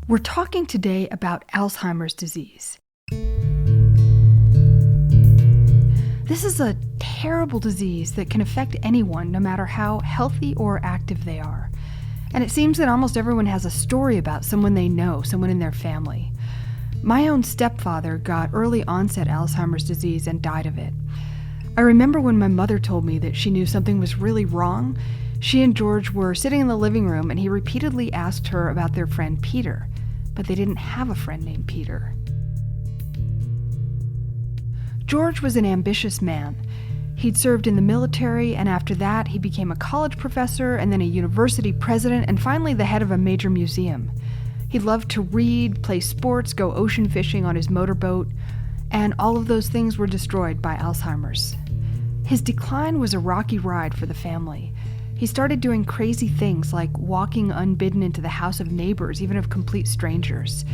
We're talking today about Alzheimer's disease. This is a terrible disease that can affect anyone, no matter how healthy or active they are. And it seems that almost everyone has a story about someone they know, someone in their family. My own stepfather got early onset Alzheimer's disease and died of it. I remember when my mother told me that she knew something was really wrong. She and George were sitting in the living room and he repeatedly asked her about their friend Peter, but they didn't have a friend named Peter. George was an ambitious man. He'd served in the military, and after that he became a college professor and then a university president and finally the head of a major museum. He loved to read, play sports, go ocean fishing on his motorboat, and all of those things were destroyed by Alzheimer's. His decline was a rocky ride for the family. He started doing crazy things like walking unbidden into the house of neighbors, even of complete strangers.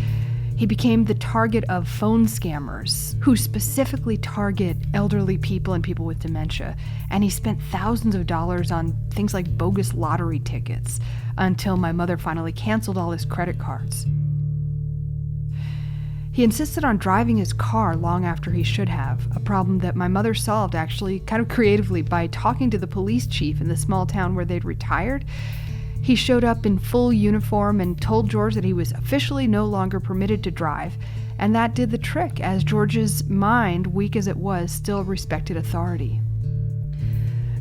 He became the target of phone scammers who specifically target elderly people and people with dementia, and he spent thousands of dollars on things like bogus lottery tickets until my mother finally canceled all his credit cards. He insisted on driving his car long after he should have, a problem that my mother solved actually kind of creatively by talking to the police chief in the small town where they'd retired. He showed up in full uniform and told George that he was officially no longer permitted to drive, and that did the trick, as George's mind, weak as it was, still respected authority.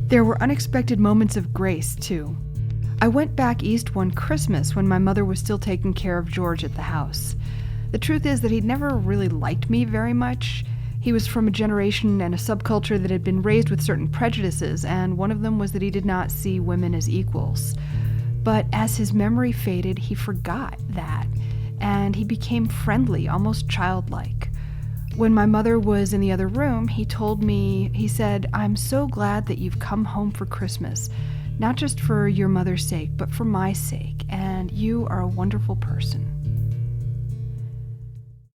There were unexpected moments of grace, too. I went back east one Christmas when my mother was still taking care of George at the house. The truth is that he'd never really liked me very much. He was from a generation and a subculture that had been raised with certain prejudices, and one of them was that he did not see women as equals. But as his memory faded, he forgot that, and he became friendly, almost childlike. When my mother was in the other room, he said, "I'm so glad that you've come home for Christmas, not just for your mother's sake, but for my sake, and you are a wonderful person."